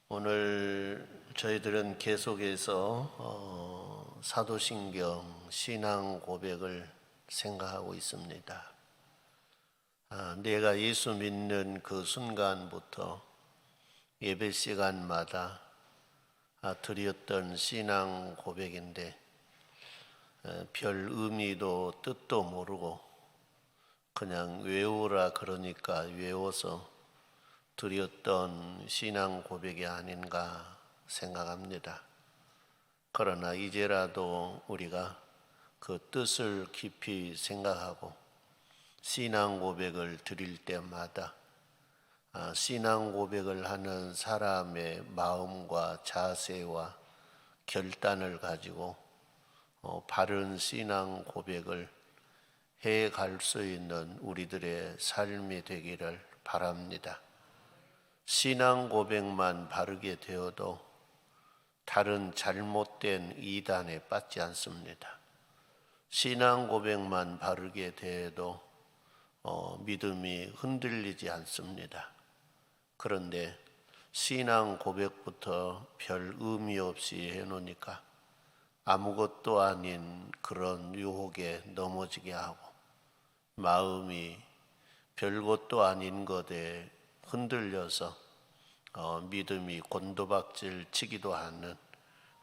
오늘 저희들은 계속해서 사도신경 신앙 고백을 생각하고 있습니다. 내가 예수 믿는 그 순간부터 예배 시간마다 드렸던 신앙 고백인데 별 의미도 뜻도 모르고 그냥 외우라 그러니까 외워서 드렸던 신앙 고백이 아닌가 생각합니다. 그러나 이제라도 우리가 그 뜻을 깊이 생각하고 신앙 고백을 드릴 때마다 신앙 고백을 하는 사람의 마음과 자세와 결단을 가지고 바른 신앙 고백을 해갈 수 있는 우리들의 삶이 되기를 바랍니다. 신앙 고백만 바르게 되어도 다른 잘못된 이단에 빠지지 않습니다. 신앙 고백만 바르게 되어도 믿음이 흔들리지 않습니다. 그런데 신앙 고백부터 별 의미 없이 해놓으니까 아무것도 아닌 그런 유혹에 넘어지게 하고 마음이 별것도 아닌 것에 흔들려서 믿음이 곤두박질 치기도 하는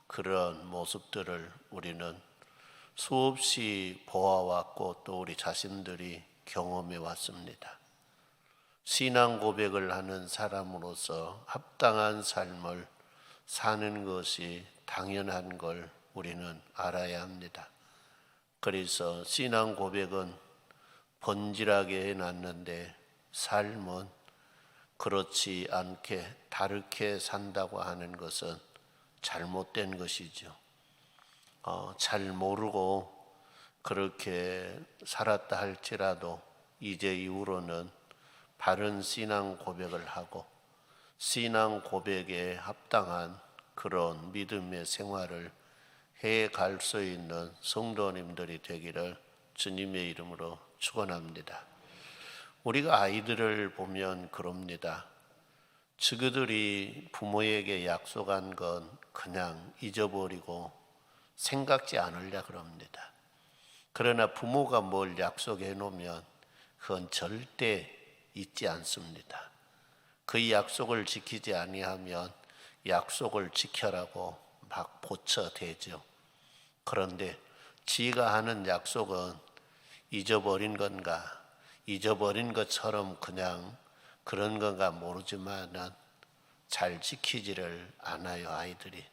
그런 모습들을 우리는 수없이 보아왔고 또 우리 자신들이 경험해 왔습니다. 신앙 고백을 하는 사람으로서 합당한 삶을 사는 것이 당연한 걸 우리는 알아야 합니다. 그래서 신앙 고백은 번질하게 해놨는데 삶은 그렇지 않게 다르게 산다고 하는 것은 잘못된 것이죠. 잘 모르고 그렇게 살았다 할지라도 이제 이후로는 바른 신앙 고백을 하고 신앙 고백에 합당한 그런 믿음의 생활을 해갈 수 있는 성도님들이 되기를 주님의 이름으로 축원합니다. 우리가 아이들을 보면 그럽니다. 그들이 부모에게 약속한 건 그냥 잊어버리고 생각지 않으려 그럽니다. 그러나 부모가 뭘 약속해 놓으면 그건 절대 잊지 않습니다. 그 약속을 지키지 아니하면 약속을 지켜라고 막 보쳐대죠. 그런데 지가 하는 약속은 잊어버린 건가? 잊어버린 것처럼 그냥 그런 건가 모르지만은 잘 지키지를 않아요, 아이들이.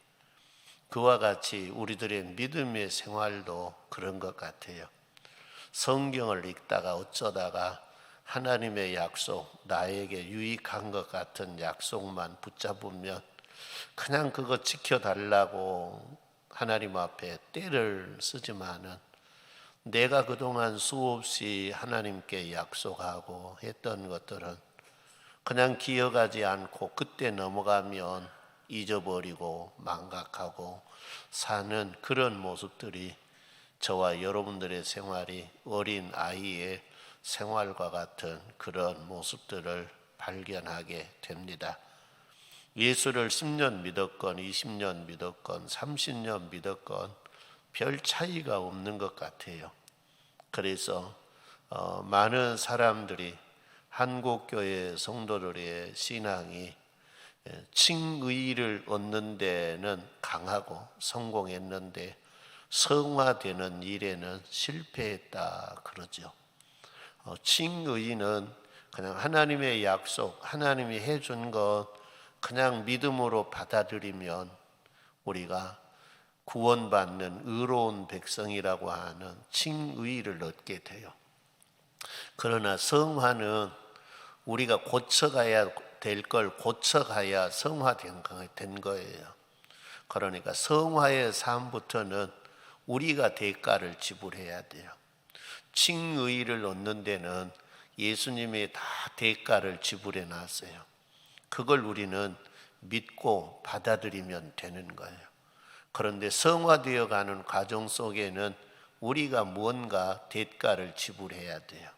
그와 같이 우리들의 믿음의 생활도 그런 것 같아요. 성경을 읽다가 어쩌다가 하나님의 약속, 나에게 유익한 것 같은 약속만 붙잡으면 그냥 그거 지켜달라고 하나님 앞에 떼를 쓰지만은 내가 그동안 수없이 하나님께 약속하고 했던 것들은 그냥 기억하지 않고 그때 넘어가면 잊어버리고 망각하고 사는 그런 모습들이 저와 여러분들의 생활이 어린 아이의 생활과 같은 그런 모습들을 발견하게 됩니다. 예수를 10년 믿었건 20년 믿었건 30년 믿었건 별 차이가 없는 것 같아요. 그래서 많은 사람들이 한국교회 성도들의 신앙이 칭의를 얻는 데는 강하고 성공했는데 성화되는 일에는 실패했다 그러죠. 칭의는 그냥 하나님의 약속, 하나님이 해준 것 그냥 믿음으로 받아들이면 우리가 구원받는 의로운 백성이라고 하는 칭의를 얻게 돼요. 그러나 성화는 우리가 고쳐가야 될 걸 고쳐가야 성화된 거예요. 그러니까 성화의 삶부터는 우리가 대가를 지불해야 돼요. 칭의를 얻는 데는 예수님이 다 대가를 지불해 놨어요. 그걸 우리는 믿고 받아들이면 되는 거예요. 그런데 성화되어 가는 과정 속에는 우리가 무언가 대가를 지불해야 돼요.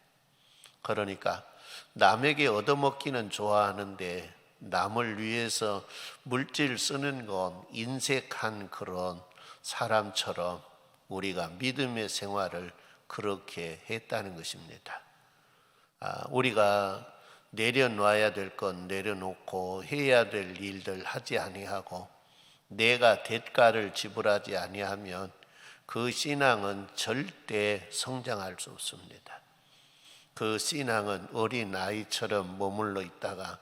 그러니까 남에게 얻어먹기는 좋아하는데 남을 위해서 물질 쓰는 건 인색한 그런 사람처럼 우리가 믿음의 생활을 그렇게 했다는 것입니다. 우리가 내려놔야 될 건 내려놓고 해야 될 일들 하지 아니하고 내가 대가를 지불하지 아니하면 그 신앙은 절대 성장할 수 없습니다. 그 신앙은 어린 아이처럼 머물러 있다가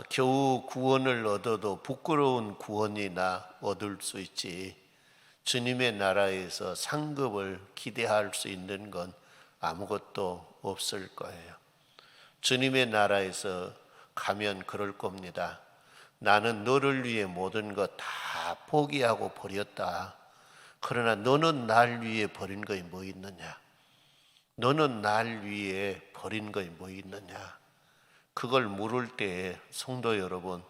겨우 구원을 얻어도 부끄러운 구원이나 얻을 수 있지, 주님의 나라에서 상급을 기대할 수 있는 건 아무것도 없을 거예요. 주님의 나라에서 가면 그럴 겁니다. 나는 너를 위해 모든 것 다 포기하고 버렸다. 그러나 너는 날 위해 버린 것이 뭐 있느냐? 너는 날 위해 버린 것이 뭐 있느냐? 그걸 물을 때 성도 여러분,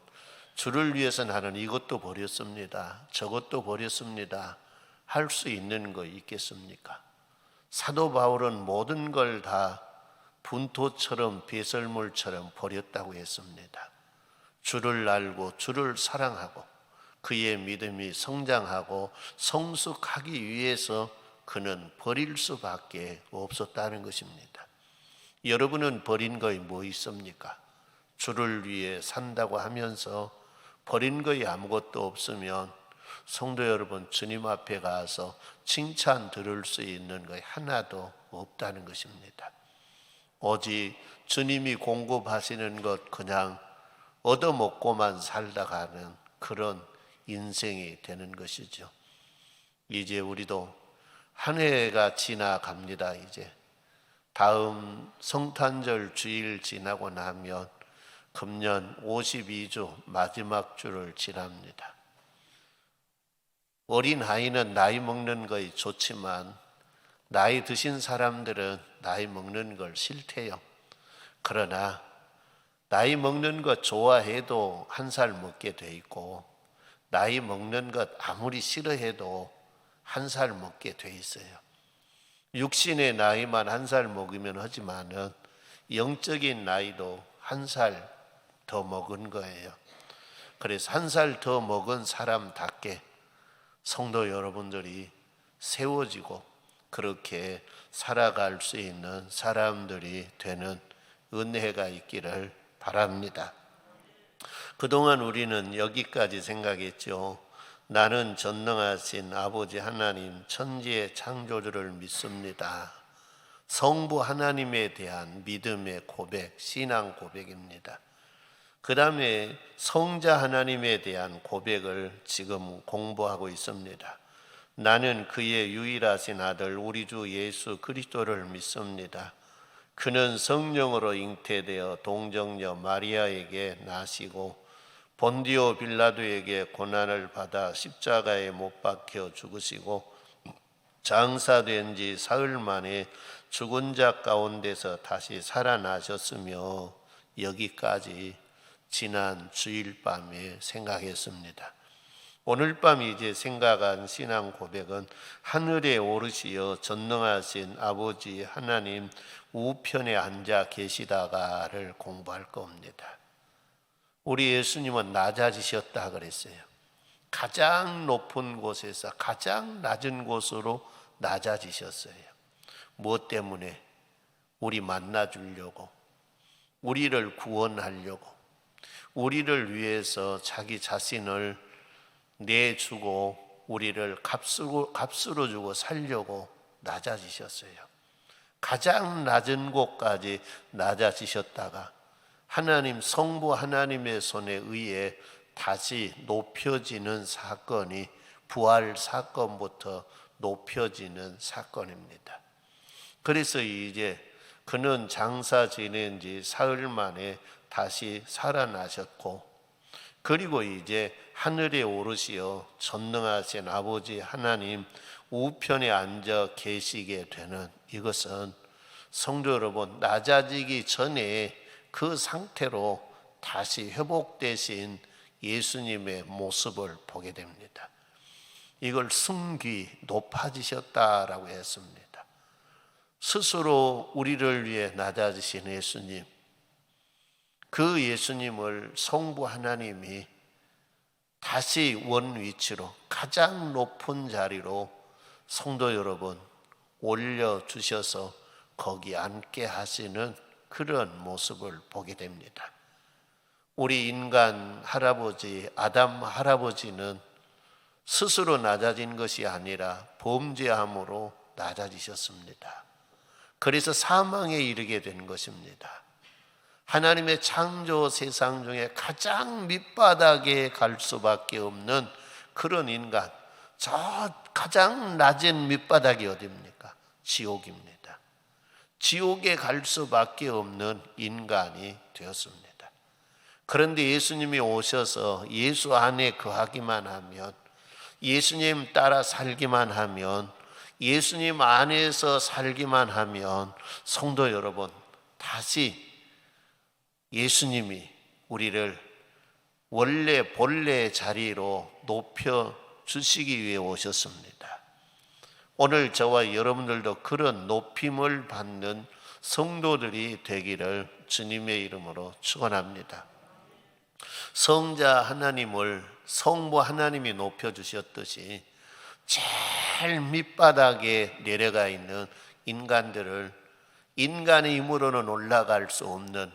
주를 위해서 나는 이것도 버렸습니다. 저것도 버렸습니다. 할 수 있는 거 있겠습니까? 사도 바울은 모든 걸 다 분토처럼 배설물처럼 버렸다고 했습니다. 주를 알고 주를 사랑하고 그의 믿음이 성장하고 성숙하기 위해서 그는 버릴 수밖에 없었다는 것입니다. 여러분은 버린 것이 뭐 있습니까? 주를 위해 산다고 하면서 버린 것이 아무것도 없으면 성도 여러분, 주님 앞에 가서 칭찬 들을 수 있는 것이 하나도 없다는 것입니다. 오직 주님이 공급하시는 것 그냥 얻어먹고만 살다가는 그런 인생이 되는 것이죠. 이제 우리도 한 해가 지나갑니다. 이제 다음 성탄절 주일 지나고 나면 금년 52주 마지막 주를 지납니다. 어린 아이는 나이 먹는 것이 좋지만 나이 드신 사람들은 나이 먹는 걸 싫대요. 그러나 나이 먹는 것 좋아해도 한 살 먹게 돼 있고, 나이 먹는 것 아무리 싫어해도 한 살 먹게 돼 있어요. 육신의 나이만 한 살 먹으면 하지만은 영적인 나이도 한 살 더 먹은 거예요. 그래서 한 살 더 먹은 사람답게 성도 여러분들이 세워지고 그렇게 살아갈 수 있는 사람들이 되는 은혜가 있기를 바랍니다. 그동안 우리는 여기까지 생각했죠. 나는 전능하신 아버지 하나님 천지의 창조주를 믿습니다. 성부 하나님에 대한 믿음의 고백, 신앙 고백입니다. 그 다음에 성자 하나님에 대한 고백을 지금 공부하고 있습니다. 나는 그의 유일하신 아들 우리 주 예수 그리스도를 믿습니다. 그는 성령으로 잉태되어 동정녀 마리아에게 나시고 본디오 빌라도에게 고난을 받아 십자가에 못 박혀 죽으시고 장사된 지 사흘 만에 죽은 자 가운데서 다시 살아나셨으며, 여기까지 지난 주일 밤에 생각했습니다. 오늘 밤 이제 생각한 신앙 고백은 하늘에 오르시어 전능하신 아버지 하나님 우편에 앉아 계시다가를 공부할 겁니다. 우리 예수님은 낮아지셨다 그랬어요. 가장 높은 곳에서 가장 낮은 곳으로 낮아지셨어요. 무엇 때문에? 우리 만나주려고, 우리를 구원하려고, 우리를 위해서 자기 자신을 내주고 우리를 값으로 주고 살려고 낮아지셨어요. 가장 낮은 곳까지 낮아지셨다가 하나님 성부 하나님의 손에 의해 다시 높여지는 사건이 부활 사건부터 높여지는 사건입니다. 그래서 이제 그는 장사 지낸 지 사흘 만에 다시 살아나셨고, 그리고 이제 하늘에 오르시어 전능하신 아버지 하나님 우편에 앉아 계시게 되는, 이것은 성도 여러분, 낮아지기 전에 그 상태로 다시 회복되신 예수님의 모습을 보게 됩니다. 이걸 승귀, 높아지셨다라고 했습니다. 스스로 우리를 위해 낮아지신 예수님, 그 예수님을 성부 하나님이 다시 원 위치로 가장 높은 자리로 성도 여러분 올려주셔서 거기 앉게 하시는 그런 모습을 보게 됩니다. 우리 인간 할아버지 아담 할아버지는 스스로 낮아진 것이 아니라 범죄함으로 낮아지셨습니다. 그래서 사망에 이르게 된 것입니다. 하나님의 창조 세상 중에 가장 밑바닥에 갈 수밖에 없는 그런 인간, 저 가장 낮은 밑바닥이 어디입니까? 지옥입니다. 지옥에 갈 수밖에 없는 인간이 되었습니다. 그런데 예수님이 오셔서 예수 안에 거하기만 하면, 예수님 따라 살기만 하면, 예수님 안에서 살기만 하면 성도 여러분 다시 예수님이 우리를 원래 본래 자리로 높여 주시기 위해 오셨습니다. 오늘 저와 여러분들도 그런 높임을 받는 성도들이 되기를 주님의 이름으로 축원합니다. 성자 하나님을 성부 하나님이 높여주셨듯이 제일 밑바닥에 내려가 있는 인간들을 인간의 힘으로는 올라갈 수 없는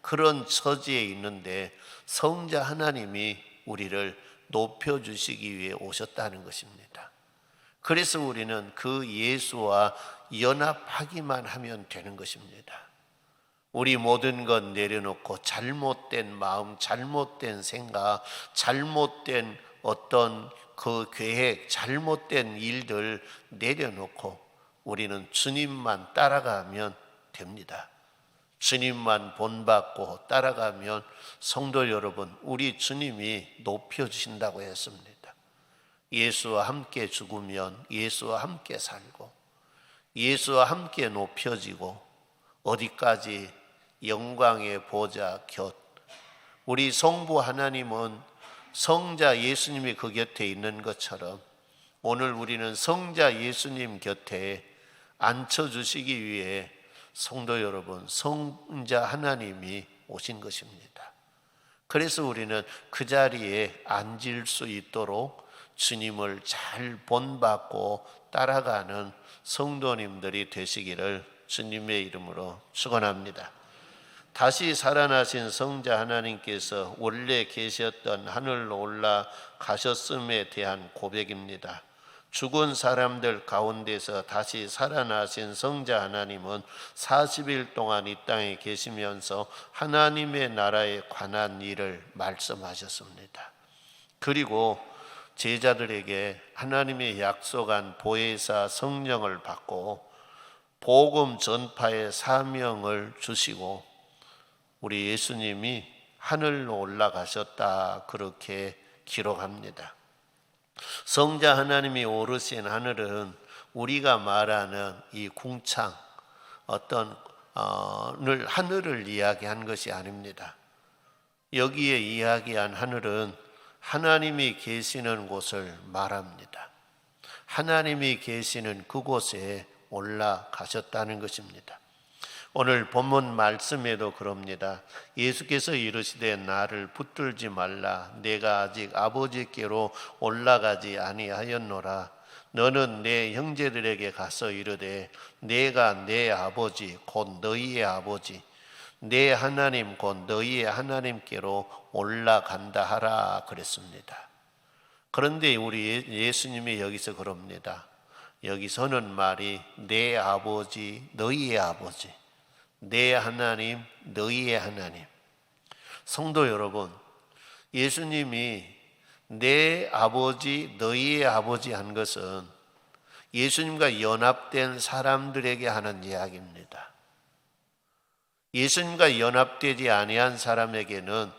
그런 처지에 있는데 성자 하나님이 우리를 높여주시기 위해 오셨다는 것입니다. 그래서 우리는 그 예수와 연합하기만 하면 되는 것입니다. 우리 모든 것 내려놓고 잘못된 마음, 잘못된 생각, 잘못된 어떤 그 계획, 잘못된 일들 내려놓고 우리는 주님만 따라가면 됩니다. 주님만 본받고 따라가면 성도 여러분, 우리 주님이 높여주신다고 했습니다. 예수와 함께 죽으면 예수와 함께 살고 예수와 함께 높여지고 어디까지 영광의 보좌 곁, 우리 성부 하나님은 성자 예수님이 그 곁에 있는 것처럼 오늘 우리는 성자 예수님 곁에 앉혀주시기 위해 성도 여러분 성자 하나님이 오신 것입니다. 그래서 우리는 그 자리에 앉을 수 있도록 주님을 잘 본받고 따라가는 성도님들이 되시기를 주님의 이름으로 축원합니다. 다시 살아나신 성자 하나님께서 원래 계셨던 하늘로 올라가셨음에 대한 고백입니다. 죽은 사람들 가운데서 다시 살아나신 성자 하나님은 40일 동안 이 땅에 계시면서 하나님의 나라에 관한 일을 말씀하셨습니다. 그리고 제자들에게 하나님의 약속한 보혜사 성령을 받고 복음 전파의 사명을 주시고 우리 예수님이 하늘로 올라가셨다 그렇게 기록합니다. 성자 하나님이 오르신 하늘은 우리가 말하는 이 궁창 어떤 하늘을 이야기한 것이 아닙니다. 여기에 이야기한 하늘은 하나님이 계시는 곳을 말합니다. 하나님이 계시는 그곳에 올라가셨다는 것입니다. 오늘 본문 말씀에도 그럽니다. 예수께서 이르시되 나를 붙들지 말라. 내가 아직 아버지께로 올라가지 아니하였노라. 너는 내 형제들에게 가서 이르되 내가 내 아버지 곧 너희의 아버지 내 하나님 곧 너희의 하나님께로 올라간다 하라 그랬습니다. 그런데 우리 예수님이 여기서 그럽니다. 여기서는 말이 내 아버지 너희의 아버지 내 하나님, 너희의 하나님. 성도 여러분, 예수님이 내 아버지, 너희의 아버지 한 것은 예수님과 연합된 사람들에게 하는 이야기입니다. 예수님과 연합되지 아니한 사람에게는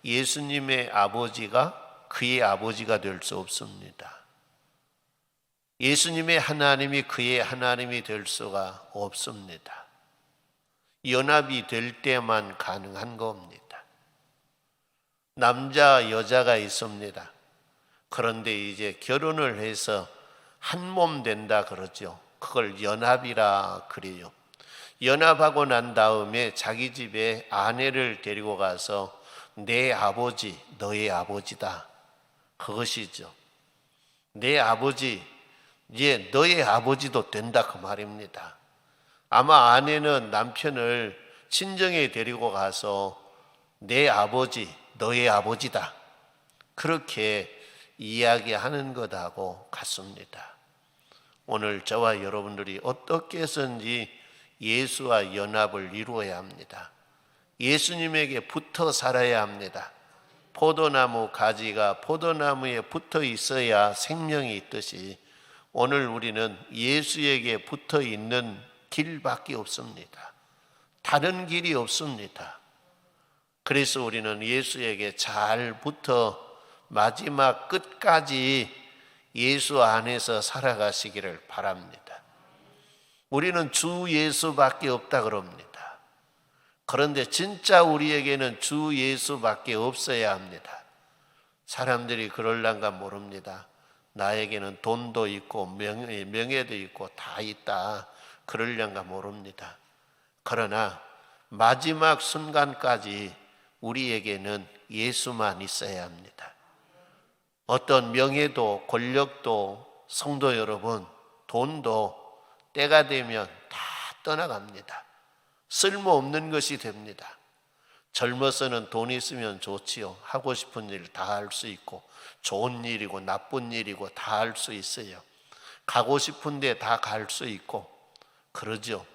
예수님의 아버지가 그의 아버지가 될 수 없습니다. 예수님의 하나님이 그의 하나님이 될 수가 없습니다. 연합이 될 때만 가능한 겁니다. 남자 여자가 있습니다. 그런데 이제 결혼을 해서 한 몸 된다 그러죠. 그걸 연합이라 그래요. 연합하고 난 다음에 자기 집에 아내를 데리고 가서 내 아버지, 너의 아버지다. 그것이죠. 내 아버지, 이제 너의 아버지도 된다 그 말입니다. 아마 아내는 남편을 친정에 데리고 가서 내 아버지, 너의 아버지다. 그렇게 이야기하는 것하고 같습니다. 오늘 저와 여러분들이 어떻게 해서든지 예수와 연합을 이루어야 합니다. 예수님에게 붙어 살아야 합니다. 포도나무 가지가 포도나무에 붙어 있어야 생명이 있듯이 오늘 우리는 예수에게 붙어 있는 길밖에 없습니다. 다른 길이 없습니다. 그래서 우리는 예수에게 잘 붙어 마지막 끝까지 예수 안에서 살아가시기를 바랍니다. 우리는 주 예수밖에 없다 그럽니다. 그런데 진짜 우리에게는 주 예수밖에 없어야 합니다. 사람들이 그럴란가 모릅니다. 나에게는 돈도 있고 명예도 있고 다 있다. 그럴란가 모릅니다. 그러나 마지막 순간까지 우리에게는 예수만 있어야 합니다. 어떤 명예도 권력도 성도 여러분, 돈도 때가 되면 다 떠나갑니다. 쓸모없는 것이 됩니다. 젊어서는 돈 있으면 좋지요. 하고 싶은 일 다 할 수 있고 좋은 일이고 나쁜 일이고 다 할 수 있어요. 가고 싶은 데 다 갈 수 있고 그러죠.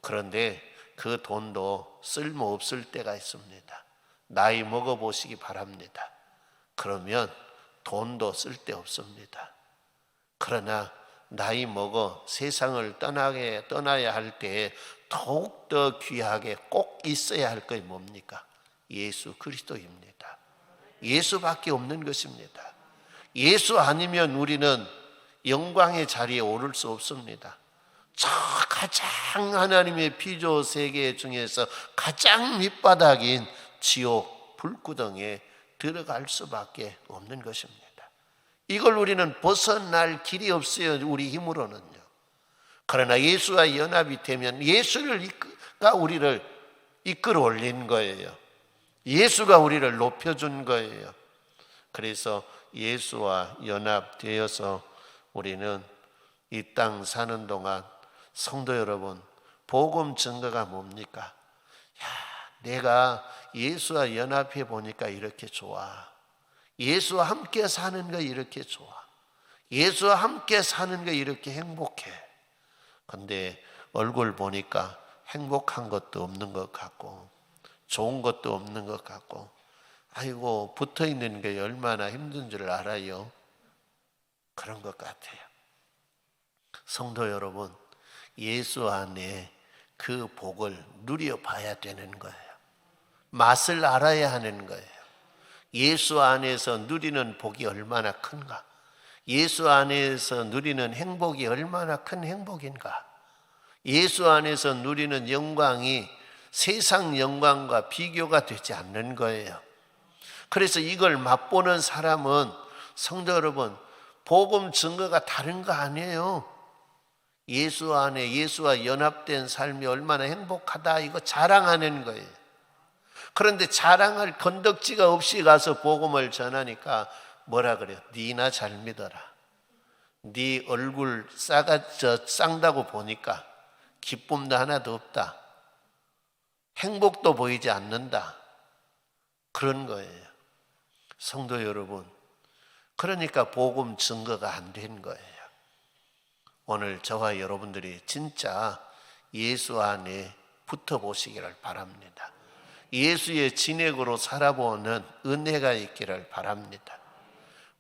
그런데 그 돈도 쓸모없을 때가 있습니다. 나이 먹어보시기 바랍니다. 그러면 돈도 쓸데없습니다. 그러나 나이 먹어 세상을 떠나야 할 때에 더욱더 귀하게 꼭 있어야 할 것이 뭡니까? 예수 그리스도입니다. 예수밖에 없는 것입니다. 예수 아니면 우리는 영광의 자리에 오를 수 없습니다. 저 가장 하나님의 피조 세계 중에서 가장 밑바닥인 지옥 불구덩에 들어갈 수밖에 없는 것입니다. 이걸 우리는 벗어날 길이 없어요. 우리 힘으로는요. 그러나 예수와 연합이 되면 예수가 우리를 이끌어 올린 거예요. 예수가 우리를 높여준 거예요. 그래서 예수와 연합되어서 우리는 이 땅 사는 동안 성도 여러분, 복음 증거가 뭡니까? 내가 예수와 연합해 보니까 이렇게 좋아. 예수와 함께 사는 거 이렇게 좋아. 예수와 함께 사는 거 이렇게 행복해. 근데 얼굴 보니까 행복한 것도 없는 것 같고 좋은 것도 없는 것 같고 아이고 붙어 있는 게 얼마나 힘든 줄 알아요? 그런 것 같아요. 성도 여러분, 예수 안에 그 복을 누려봐야 되는 거예요. 맛을 알아야 하는 거예요. 예수 안에서 누리는 복이 얼마나 큰가? 예수 안에서 누리는 행복이 얼마나 큰 행복인가? 예수 안에서 누리는 영광이 세상 영광과 비교가 되지 않는 거예요. 그래서 이걸 맛보는 사람은 성도 여러분, 복음 증거가 다른 거 아니에요. 예수 안에 예수와 연합된 삶이 얼마나 행복하다 이거 자랑하는 거예요. 그런데 자랑할 건덕지가 없이 가서 복음을 전하니까 뭐라 그래요? 니나 잘 믿어라. 네 얼굴 쌍다고 보니까 기쁨도 하나도 없다. 행복도 보이지 않는다. 그런 거예요. 성도 여러분, 그러니까 복음 증거가 안 된 거예요. 오늘 저와 여러분들이 진짜 예수 안에 붙어 보시기를 바랍니다. 예수의 진액으로 살아보는 은혜가 있기를 바랍니다.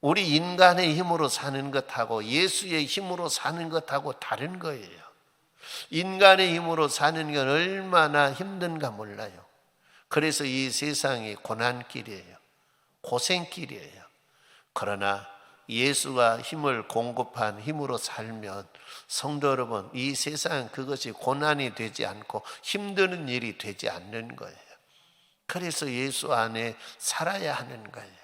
우리 인간의 힘으로 사는 것하고 예수의 힘으로 사는 것하고 다른 거예요. 인간의 힘으로 사는 건 얼마나 힘든가 몰라요. 그래서 이 세상이 고난길이에요. 고생길이에요. 그러나 예수가 힘을 공급한 힘으로 살면 성도 여러분, 이 세상 그것이 고난이 되지 않고 힘드는 일이 되지 않는 거예요. 그래서 예수 안에 살아야 하는 거예요.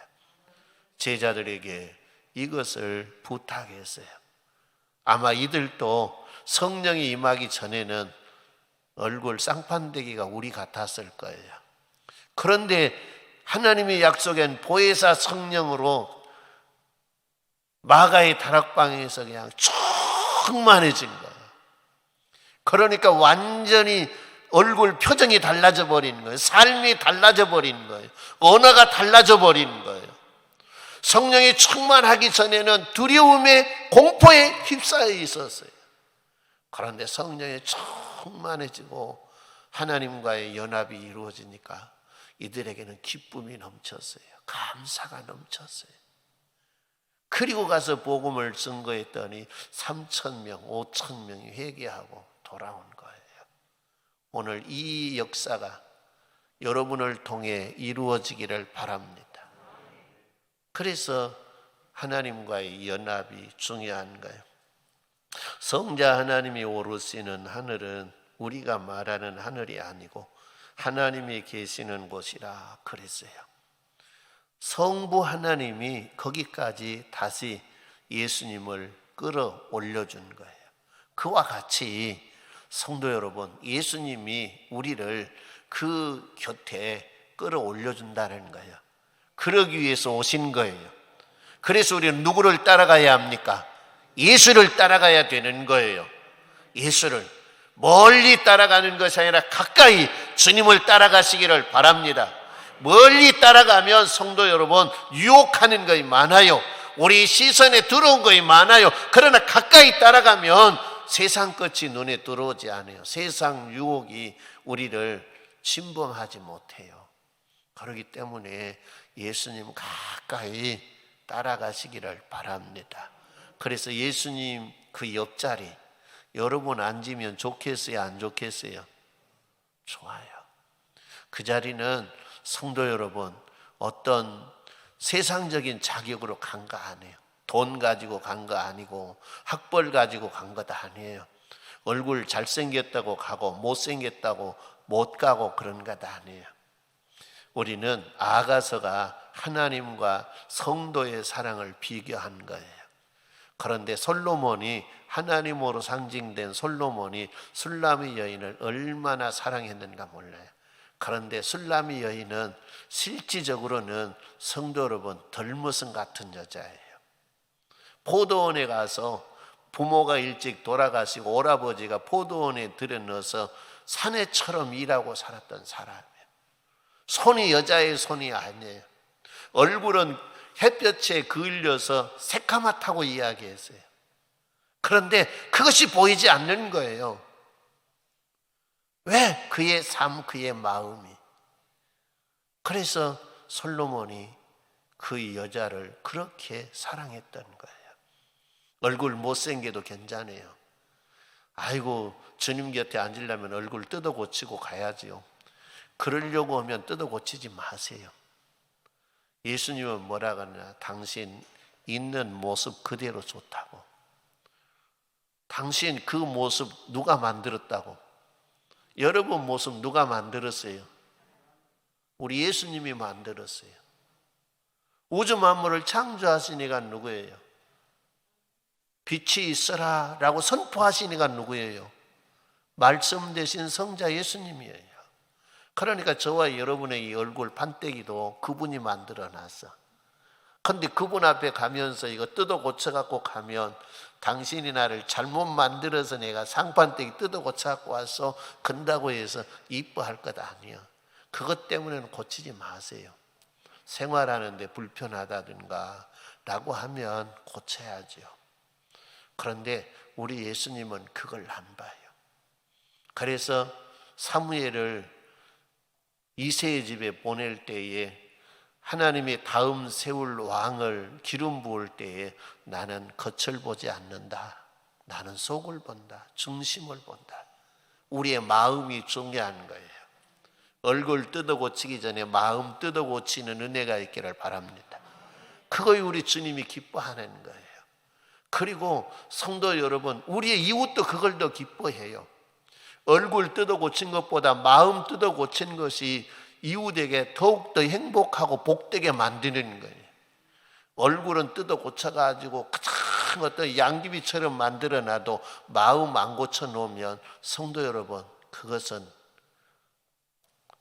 제자들에게 이것을 부탁했어요. 아마 이들도 성령이 임하기 전에는 얼굴 쌍판대기가 우리 같았을 거예요. 그런데 하나님의 약속엔 보혜사 성령으로 마가의 다락방에서 그냥 충만해진 거예요. 그러니까 완전히 얼굴 표정이 달라져 버리는 거예요. 삶이 달라져 버리는 거예요. 언어가 달라져 버리는 거예요. 성령이 충만하기 전에는 두려움에 공포에 휩싸여 있었어요. 그런데 성령이 충만해지고 하나님과의 연합이 이루어지니까 이들에게는 기쁨이 넘쳤어요. 감사가 넘쳤어요. 그리고 가서 복음을 증거했더니 3,000명, 5,000명이 회개하고 돌아온 거예요. 오늘 이 역사가 여러분을 통해 이루어지기를 바랍니다. 그래서 하나님과의 연합이 중요한 거예요. 성자 하나님이 오르시는 하늘은 우리가 말하는 하늘이 아니고 하나님이 계시는 곳이라 그랬어요. 성부 하나님이 거기까지 다시 예수님을 끌어올려 준 거예요. 그와 같이 성도 여러분, 예수님이 우리를 그 곁에 끌어올려 준다는 거예요. 그러기 위해서 오신 거예요. 그래서 우리는 누구를 따라가야 합니까? 예수를 따라가야 되는 거예요. 예수를 멀리 따라가는 것이 아니라 가까이 주님을 따라가시기를 바랍니다. 멀리 따라가면 성도 여러분 유혹하는 것이 많아요. 우리 시선에 들어온 것이 많아요. 그러나 가까이 따라가면 세상 끝이 눈에 들어오지 않아요. 세상 유혹이 우리를 침범하지 못해요. 그렇기 때문에 예수님 가까이 따라가시기를 바랍니다. 그래서 예수님 그 옆자리 여러분 앉으면 좋겠어요? 안 좋겠어요? 좋아요. 그 자리는 성도 여러분 어떤 세상적인 자격으로 간 거 아니에요. 돈 가지고 간 거 아니고 학벌 가지고 간 것도 아니에요. 얼굴 잘생겼다고 가고 못생겼다고 못 가고 그런 것도 아니에요. 우리는 아가서가 하나님과 성도의 사랑을 비교한 거예요. 그런데 솔로몬이 하나님으로 상징된 솔로몬이 술람의 여인을 얼마나 사랑했는가 몰라요. 그런데 술람의 여인은 실질적으로는 성도 여러분 덜무슨 같은 여자예요. 포도원에 가서 부모가 일찍 돌아가시고 오라버지가 포도원에 들여넣어서 사내처럼 일하고 살았던 사람이에요. 손이 여자의 손이 아니에요. 얼굴은 햇볕에 그을려서 새카맣다고 이야기했어요. 그런데 그것이 보이지 않는 거예요. 왜? 그의 삶, 그의 마음이. 그래서 솔로몬이 그 여자를 그렇게 사랑했던 거예요. 얼굴 못생겨도 괜찮아요. 아이고 주님 곁에 앉으려면 얼굴 뜯어 고치고 가야지요. 그러려고 하면 뜯어 고치지 마세요. 예수님은 뭐라 그러냐? 당신 있는 모습 그대로 좋다고. 당신 그 모습 누가 만들었다고? 여러분 모습 누가 만들었어요? 우리 예수님이 만들었어요. 우주 만물을 창조하신 이가 누구예요? 빛이 있어라 라고 선포하신 이가 누구예요? 말씀 되신 성자 예수님이에요. 그러니까 저와 여러분의 이 얼굴 판때기도 그분이 만들어 놨어. 그런데 그분 앞에 가면서 이거 뜯어 고쳐갖고 가면 당신이 나를 잘못 만들어서 내가 상판때기 뜯어 고쳐갖고 와서 건다고 해서 이뻐할 것 아니에요. 그것 때문에는 고치지 마세요. 생활하는데 불편하다든가 라고 하면 고쳐야죠. 그런데 우리 예수님은 그걸 안 봐요. 그래서 사무엘을 이새의 집에 보낼 때에 하나님이 다음 세울 왕을 기름 부을 때에 나는 겉을 보지 않는다. 나는 속을 본다. 중심을 본다. 우리의 마음이 중요한 거예요. 얼굴 뜯어 고치기 전에 마음 뜯어 고치는 은혜가 있기를 바랍니다. 그거에 우리 주님이 기뻐하는 거예요. 그리고 성도 여러분, 우리의 이웃도 그걸 더 기뻐해요. 얼굴 뜯어 고친 것보다 마음 뜯어 고친 것이 이웃에게 더욱더 행복하고 복되게 만드는 거예요. 얼굴은 뜯어 고쳐가지고 어떤 양귀비처럼 만들어놔도 마음 안 고쳐 놓으면 성도 여러분, 그것은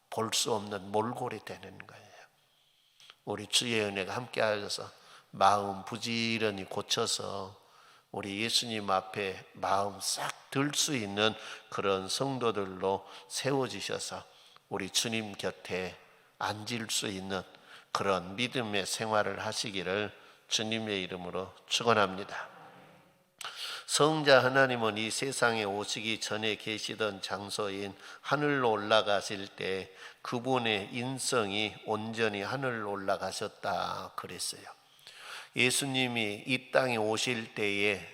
볼 수 없는 몰골이 되는 거예요. 우리 주의 은혜가 함께하여서 마음 부지런히 고쳐서 우리 예수님 앞에 마음 싹 들 수 있는 그런 성도들로 세워지셔서 우리 주님 곁에 앉을 수 있는 그런 믿음의 생활을 하시기를 주님의 이름으로 축원합니다. 성자 하나님은 이 세상에 오시기 전에 계시던 장소인 하늘로 올라가실 때 그분의 인성이 온전히 하늘로 올라가셨다 그랬어요. 예수님이 이 땅에 오실 때에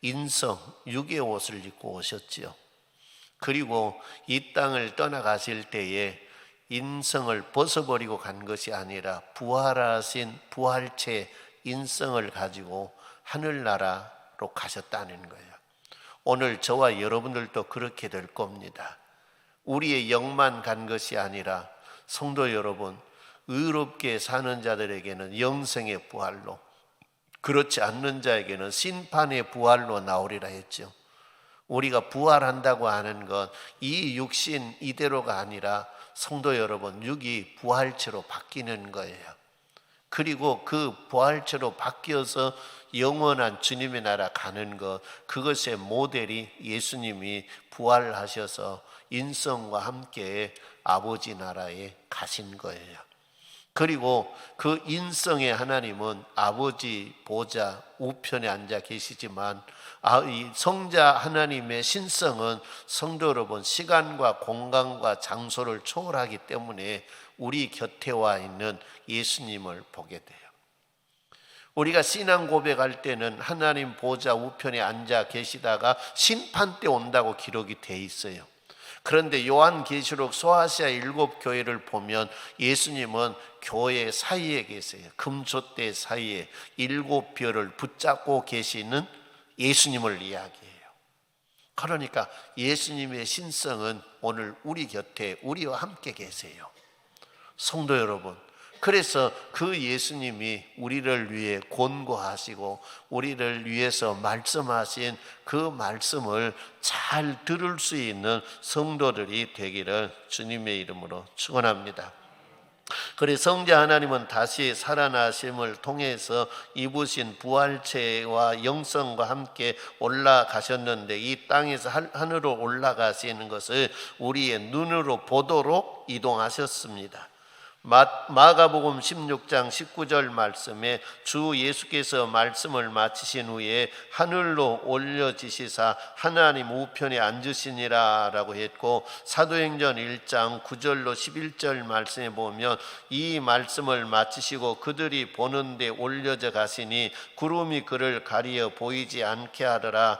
인성, 육의 옷을 입고 오셨지요. 그리고 이 땅을 떠나가실 때에 인성을 벗어버리고 간 것이 아니라 부활하신 부활체 인성을 가지고 하늘나라로 가셨다는 거예요. 오늘 저와 여러분들도 그렇게 될 겁니다. 우리의 영만 간 것이 아니라 성도 여러분, 의롭게 사는 자들에게는 영생의 부활로, 그렇지 않는 자에게는 심판의 부활로 나오리라 했죠. 우리가 부활한다고 하는 것, 이 육신 이대로가 아니라 성도 여러분, 육이 부활체로 바뀌는 거예요. 그리고 그 부활체로 바뀌어서 영원한 주님의 나라 가는 것, 그것의 모델이 예수님이 부활하셔서 인성과 함께 아버지 나라에 가신 거예요. 그리고 그 인성의 하나님은 아버지 보좌 우편에 앉아 계시지만 이 성자 하나님의 신성은 성도 여러분 시간과 공간과 장소를 초월하기 때문에 우리 곁에 와 있는 예수님을 보게 돼요. 우리가 신앙 고백할 때는 하나님 보좌 우편에 앉아 계시다가 심판 때 온다고 기록이 돼 있어요. 그런데 요한계시록 소아시아 7교회를 보면 예수님은 교회 사이에 계세요. 금초대 사이에 7별을 붙잡고 계시는 예수님을 이야기해요. 그러니까 예수님의 신성은 오늘 우리 곁에 우리와 함께 계세요. 성도 여러분, 그래서 그 예수님이 우리를 위해 권고하시고 우리를 위해서 말씀하신 그 말씀을 잘 들을 수 있는 성도들이 되기를 주님의 이름으로 축원합니다. 그래서 성자 하나님은 다시 살아나심을 통해서 입으신 부활체와 영성과 함께 올라가셨는데 이 땅에서 하늘로 올라가시는 것을 우리의 눈으로 보도록 이동하셨습니다. 마가복음 16장 19절 말씀에 주 예수께서 말씀을 마치신 후에 하늘로 올려지시사 하나님 우편에 앉으시니라 라고 했고, 사도행전 1장 9절로 11절 말씀에 보면 이 말씀을 마치시고 그들이 보는데 올려져 가시니 구름이 그를 가리어 보이지 않게 하더라.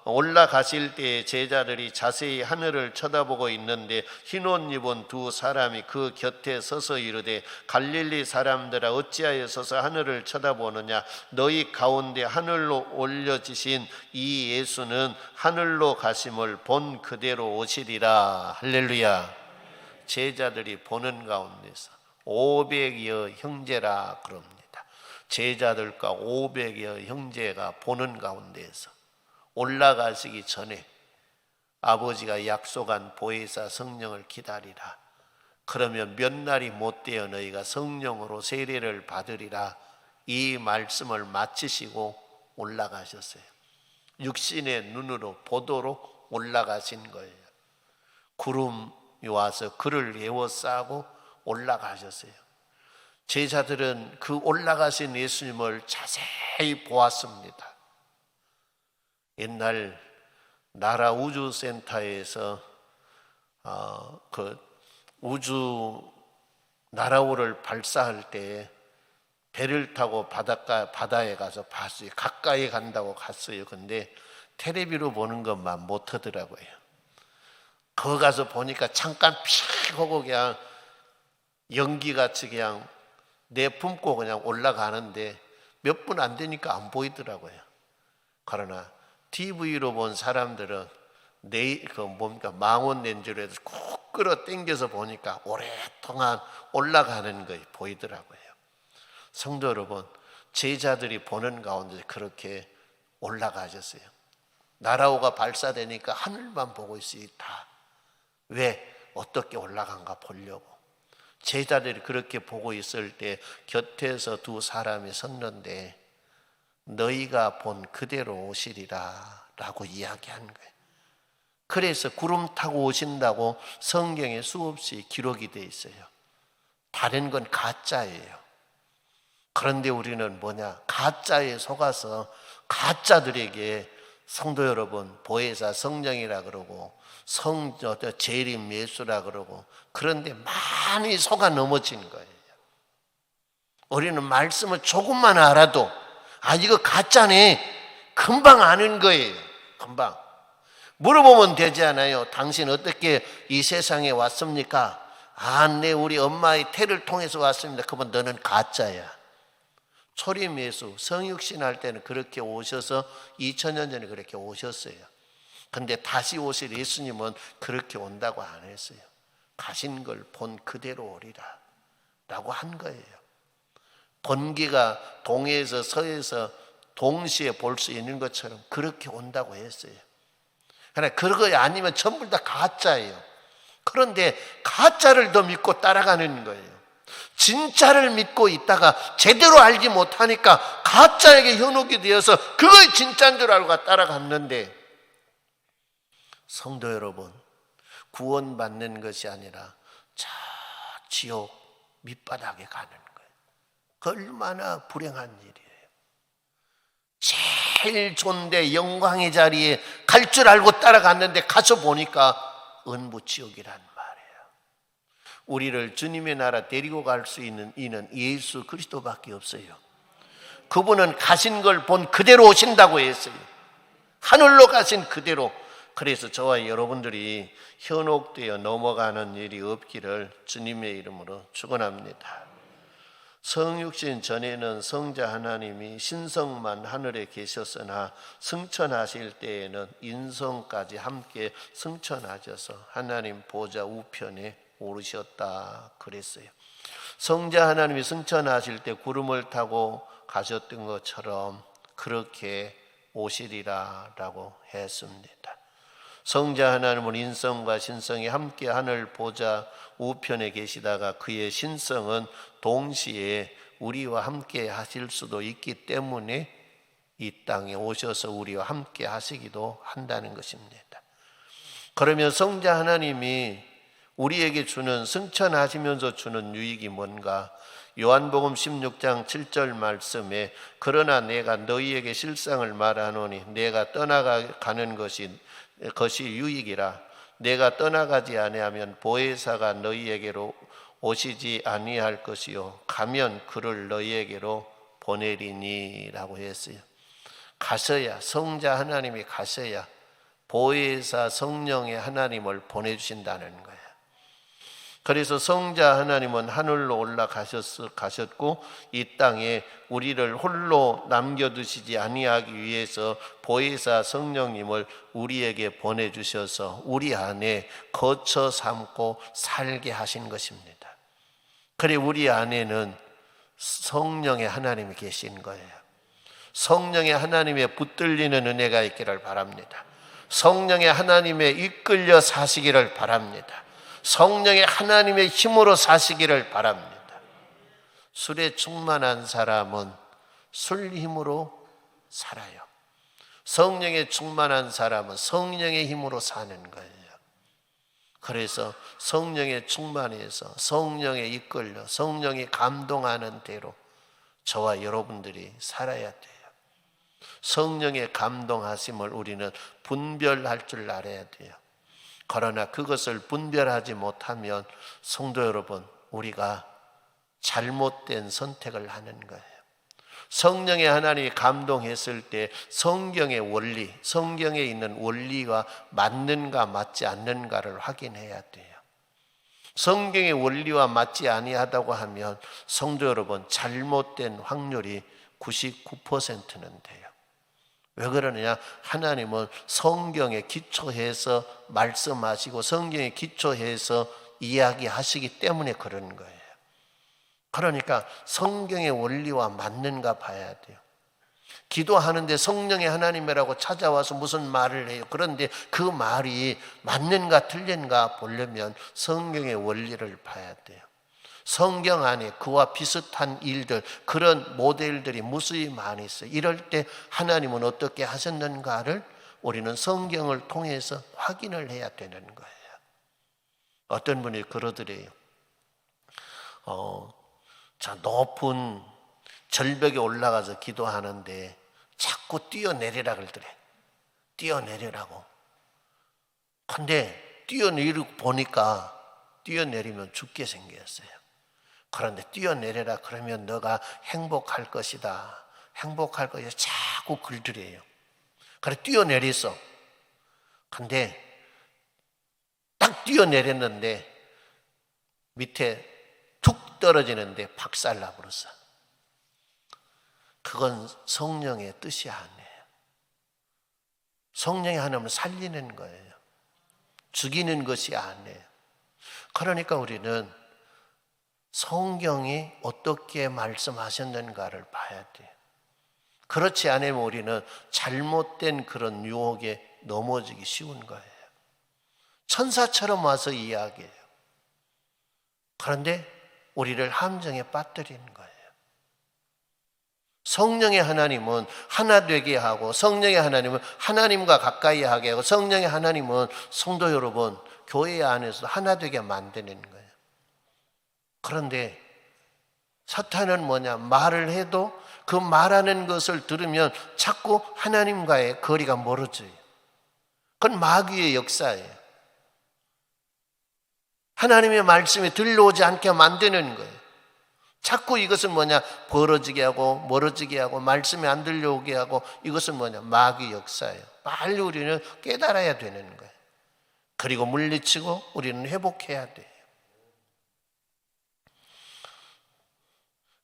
올라가실 때에 제자들이 자세히 하늘을 쳐다보고 있는데 흰옷 입은 두 사람이 그 곁에 서서 이르되 갈릴리 사람들아 어찌하여 서서 하늘을 쳐다보느냐. 너희 가운데 하늘로 올려지신 이 예수는 하늘로 가심을 본 그대로 오시리라. 할렐루야. 제자들이 보는 가운데서 500여 형제라 그럽니다. 제자들과 500여 형제가 보는 가운데서 올라가시기 전에 아버지가 약속한 보혜사 성령을 기다리라. 그러면 몇 날이 못되어 너희가 성령으로 세례를 받으리라. 이 말씀을 마치시고 올라가셨어요. 육신의 눈으로 보도록 올라가신 거예요. 구름이 와서 그를 에워싸고 올라가셨어요. 제자들은 그 올라가신 예수님을 자세히 보았습니다. 옛날 나라 우주센터에서 그 우주 나라호를 발사할 때 배를 타고 바다에 가서 봤어요. 가까이 간다고 갔어요. 근데 텔레비로 보는 것만 못 하더라고요. 거기 가서 보니까 잠깐 픽 하고 그냥 연기같이 그냥 내품고 그냥 올라가는데 몇 분 안 되니까 안 보이더라고요. 그러나 TV로 본 사람들은 망원 렌즈로 해서 꾹 끌어 당겨서 보니까 오랫동안 올라가는 것이 보이더라고요. 성도 여러분, 제자들이 보는 가운데 그렇게 올라가셨어요. 나라호가 발사되니까 하늘만 보고 있어요. 다. 왜? 어떻게 올라간가 보려고. 제자들이 그렇게 보고 있을 때 곁에서 두 사람이 섰는데 너희가 본 그대로 오시리라 라고 이야기한 거예요. 그래서 구름 타고 오신다고 성경에 수없이 기록이 되어 있어요. 다른 건 가짜예요. 그런데 우리는 뭐냐? 가짜에 속아서 가짜들에게 성도 여러분, 보혜사 성령이라 그러고 재림 예수라 그러고, 그런데 많이 속아 넘어진 거예요. 우리는 말씀을 조금만 알아도 이거 가짜네, 금방 아는 거예요. 금방 물어보면 되지 않아요? 당신 어떻게 이 세상에 왔습니까? 네, 우리 엄마의 태를 통해서 왔습니다. 그러면 너는 가짜야. 초림 예수 성육신 할 때는 그렇게 오셔서 2000년 전에 그렇게 오셨어요. 근데 다시 오실 예수님은 그렇게 온다고 안 했어요. 가신 걸 본 그대로 오리라 라고 한 거예요. 번개가 동해에서 서해에서 동시에 볼 수 있는 것처럼 그렇게 온다고 했어요. 그러나 그거 아니면 전부 다 가짜예요. 그런데 가짜를 더 믿고 따라가는 거예요. 진짜를 믿고 있다가 제대로 알지 못하니까 가짜에게 현혹이 되어서 그걸 진짜인 줄 알고 따라갔는데, 성도 여러분, 구원받는 것이 아니라 저 지옥 밑바닥에 가는 거예요. 얼마나 불행한 일이에요. 제일 좋은데 영광의 자리에 갈 줄 알고 따라갔는데 가서 보니까 은부지옥이란 말이에요. 우리를 주님의 나라 데리고 갈 수 있는 이는 예수 그리스도밖에 없어요. 그분은 가신 걸 본 그대로 오신다고 했어요. 하늘로 가신 그대로. 그래서 저와 여러분들이 현혹되어 넘어가는 일이 없기를 주님의 이름으로 축원합니다. 성육신 전에는 성자 하나님이 신성만 하늘에 계셨으나 승천하실 때에는 인성까지 함께 승천하셔서 하나님 보좌 우편에 오르셨다 그랬어요. 성자 하나님이 승천하실 때 구름을 타고 가셨던 것처럼 그렇게 오시리라 라고 했습니다. 성자 하나님은 인성과 신성이 함께 하늘 보좌 우편에 계시다가 그의 신성은 동시에 우리와 함께 하실 수도 있기 때문에 이 땅에 오셔서 우리와 함께 하시기도 한다는 것입니다. 그러면 성자 하나님이 우리에게 주는, 승천하시면서 주는 유익이 뭔가? 요한복음 16장 7절 말씀에 그러나 내가 너희에게 실상을 말하노니 내가 떠나가는 것이 유익이라. 내가 떠나가지 아니하면 보혜사가 너희에게로 오시지 아니할 것이요 가면 그를 너희에게로 보내리니 라고 했어요. 가셔야, 성자 하나님이 가셔야 보혜사 성령의 하나님을 보내주신다는 거예요. 그래서 성자 하나님은 하늘로 올라가셨고 이 땅에 우리를 홀로 남겨두시지 아니하기 위해서 보혜사 성령님을 우리에게 보내주셔서 우리 안에 거처 삼고 살게 하신 것입니다. 그래 우리 안에는 성령의 하나님이 계신 거예요. 성령의 하나님의 붙들리는 은혜가 있기를 바랍니다. 성령의 하나님에 이끌려 사시기를 바랍니다. 성령의 하나님의 힘으로 사시기를 바랍니다. 술에 충만한 사람은 술 힘으로 살아요. 성령에 충만한 사람은 성령의 힘으로 사는 거예요. 그래서 성령에 충만해서 성령에 이끌려 성령이 감동하는 대로 저와 여러분들이 살아야 돼요. 성령의 감동하심을 우리는 분별할 줄 알아야 돼요. 그러나 그것을 분별하지 못하면 성도 여러분, 우리가 잘못된 선택을 하는 거예요. 성령의 하나님이 감동했을 때 성경의 원리, 성경에 있는 원리가 맞는가 맞지 않는가를 확인해야 돼요. 성경의 원리와 맞지 아니하다고 하면 성도 여러분, 잘못된 확률이 99%는 돼요. 왜 그러느냐? 하나님은 성경에 기초해서 말씀하시고 성경에 기초해서 이야기하시기 때문에 그런 거예요. 그러니까 성경의 원리와 맞는가 봐야 돼요. 기도하는데 성령의 하나님이라고 찾아와서 무슨 말을 해요. 그런데 그 말이 맞는가 틀린가 보려면 성경의 원리를 봐야 돼요. 성경 안에 그와 비슷한 일들, 그런 모델들이 무수히 많이 있어요. 이럴 때 하나님은 어떻게 하셨는가를 우리는 성경을 통해서 확인을 해야 되는 거예요. 어떤 분이 그러더래요. 자, 높은 절벽에 올라가서 기도하는데 자꾸 뛰어내리라 그러더래. 뛰어내리라고. 근데 뛰어내리고 보니까 뛰어내리면 죽게 생겼어요. 그런데 뛰어내려라 그러면 너가 행복할 것이다. 행복할 것이다. 자꾸 글들여요. 그래 뛰어내렸어. 근데 딱 뛰어내렸는데 밑에 툭 떨어지는데 박살나 버렸어. 그건 성령의 뜻이 아니에요. 성령의 하나님은 살리는 거예요. 죽이는 것이 아니에요. 그러니까 우리는 성경이 어떻게 말씀하셨는가를 봐야 돼요. 그렇지 않으면 우리는 잘못된 그런 유혹에 넘어지기 쉬운 거예요. 천사처럼 와서 이야기해요. 그런데 우리를 함정에 빠뜨리는 거예요. 성령의 하나님은 하나 되게 하고, 성령의 하나님은 하나님과 가까이 하게 하고, 성령의 하나님은 성도 여러분 교회 안에서 하나 되게 만드는 거예요. 그런데 사탄은 뭐냐? 말을 해도 그 말하는 것을 들으면 자꾸 하나님과의 거리가 멀어져요. 그건 마귀의 역사예요. 하나님의 말씀이 들려오지 않게 만드는 거예요. 자꾸 이것은 뭐냐? 벌어지게 하고 멀어지게 하고 말씀이 안 들려오게 하고, 이것은 뭐냐? 마귀 역사예요. 빨리 우리는 깨달아야 되는 거예요. 그리고 물리치고 우리는 회복해야 돼요.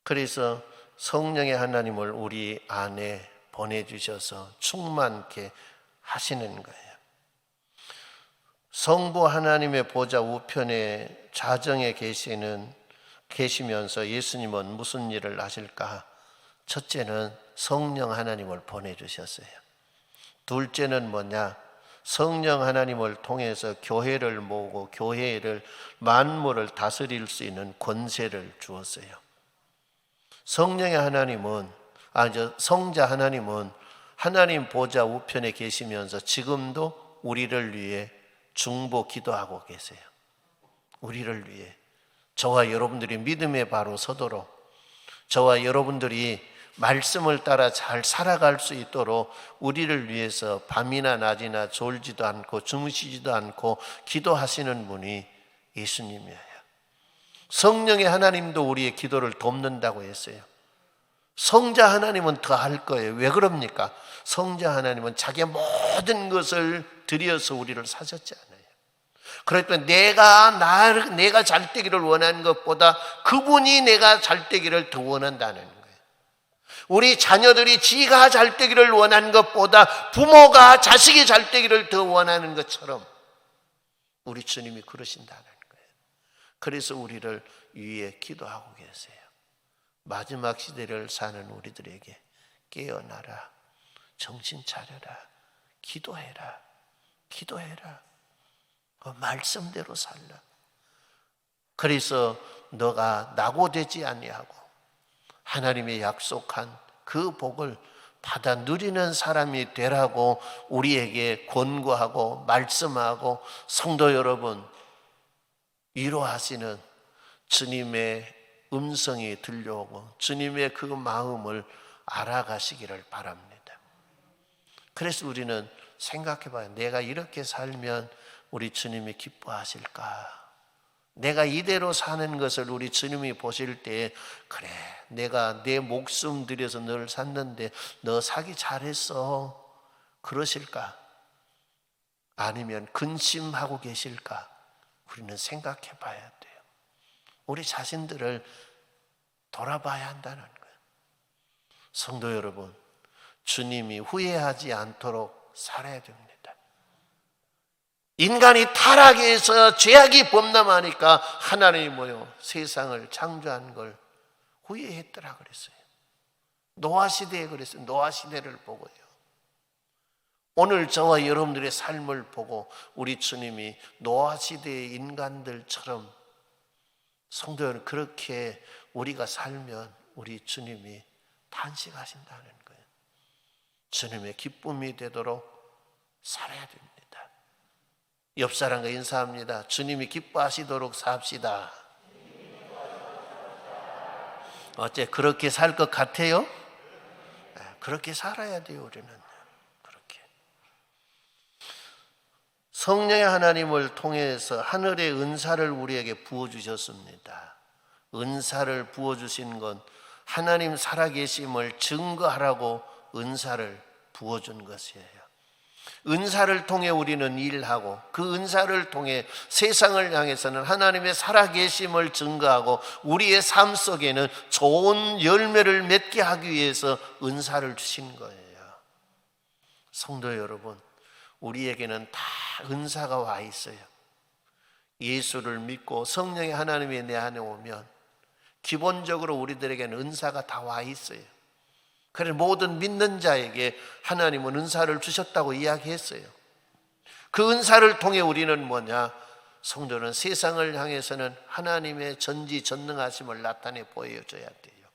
그래서 성령의 하나님을 우리 안에 보내주셔서 충만케 하시는 거예요. 성부 하나님의 보좌 우편에 좌정에 계시면서 예수님은 무슨 일을 하실까? 첫째는 성령 하나님을 보내주셨어요. 둘째는 뭐냐? 성령 하나님을 통해서 교회를 모으고 교회를 만물을 다스릴 수 있는 권세를 주었어요. 성령의 하나님은, 성자 하나님은 하나님 보좌 우편에 계시면서 지금도 우리를 위해 중보 기도하고 계세요. 우리를 위해. 저와 여러분들이 믿음의 바로 서도록, 저와 여러분들이 말씀을 따라 잘 살아갈 수 있도록 우리를 위해서 밤이나 낮이나 졸지도 않고 주무시지도 않고 기도하시는 분이 예수님이에요. 성령의 하나님도 우리의 기도를 돕는다고 했어요. 성자 하나님은 더 할 거예요. 왜 그럽니까? 성자 하나님은 자기의 모든 것을 들여서 우리를 사셨지 않아요. 그러니까 내가 잘 되기를 원하는 것보다 그분이 내가 잘 되기를 더 원한다는 거예요. 우리 자녀들이 지가 잘 되기를 원하는 것보다 부모가 자식이 잘 되기를 더 원하는 것처럼 우리 주님이 그러신다는 거예요. 그래서 우리를 위해 기도하고 계세요. 마지막 시대를 사는 우리들에게 깨어나라, 정신 차려라, 기도해라, 기도해라, 그 말씀대로 살라. 그래서 너가 낙오되지 아니하고 하나님의 약속한 그 복을 받아 누리는 사람이 되라고 우리에게 권고하고 말씀하고, 성도 여러분 위로하시는 주님의 음성이 들려오고 주님의 그 마음을 알아가시기를 바랍니다. 그래서 우리는 생각해 봐요. 내가 이렇게 살면 우리 주님이 기뻐하실까? 내가 이대로 사는 것을 우리 주님이 보실 때, 그래, 내가 내 목숨 들여서 널 샀는데 너 사기 잘했어, 그러실까? 아니면 근심하고 계실까? 우리는 생각해 봐야 돼요. 우리 자신들을 돌아봐야 한다는 거예요. 성도 여러분, 주님이 후회하지 않도록 살아야 됩니다. 인간이 타락해서 죄악이 범람하니까 하나님이 세상을 창조한 걸 후회했더라 그랬어요. 노아 시대에 그랬어요. 노아 시대를 보고요. 오늘 저와 여러분들의 삶을 보고 우리 주님이 노아 시대의 인간들처럼 성도 여러분, 그렇게 우리가 살면 우리 주님이 탄식하신다는 거예요. 주님의 기쁨이 되도록 살아야 됩니다. 옆 사람과 인사합니다. 주님이 기뻐하시도록 삽시다. 어째 그렇게 살 것 같아요? 그렇게 살아야 돼요. 우리는 그렇게 성령의 하나님을 통해서 하늘의 은사를 우리에게 부어주셨습니다. 은사를 부어주신 건 하나님 살아계심을 증거하라고 은사를 부어준 것이에요. 은사를 통해 우리는 일하고 그 은사를 통해 세상을 향해서는 하나님의 살아계심을 증거하고 우리의 삶 속에는 좋은 열매를 맺게 하기 위해서 은사를 주신 거예요. 성도 여러분, 우리에게는 다 은사가 와 있어요. 예수를 믿고 성령의 하나님이 내 안에 오면 기본적으로 우리들에게는 은사가 다 와 있어요. 그래서 모든 믿는 자에게 하나님은 은사를 주셨다고 이야기했어요. 그 은사를 통해 우리는 뭐냐? 성도는 세상을 향해서는 하나님의 전지전능하심을 나타내 보여줘야 돼요.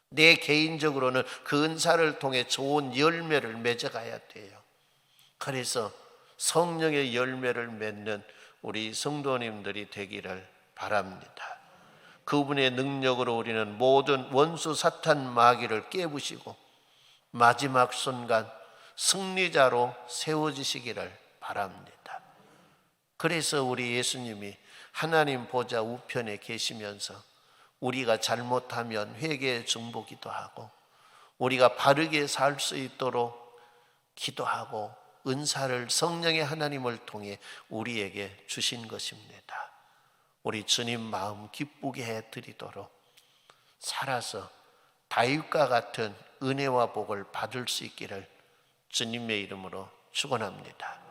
내 개인적으로는 그 은사를 통해 좋은 열매를 맺어가야 돼요. 그래서 성령의 열매를 맺는 우리 성도님들이 되기를 바랍니다. 그분의 능력으로 우리는 모든 원수 사탄 마귀를 깨부시고 마지막 순간 승리자로 세워지시기를 바랍니다. 그래서 우리 예수님이 하나님 보좌 우편에 계시면서 우리가 잘못하면 회개의 중보기도 하고 우리가 바르게 살 수 있도록 기도하고 은사를 성령의 하나님을 통해 우리에게 주신 것입니다. 우리 주님 마음 기쁘게 해드리도록 살아서 다윗과 같은 은혜와 복을 받을 수 있기를 주님의 이름으로 축원합니다.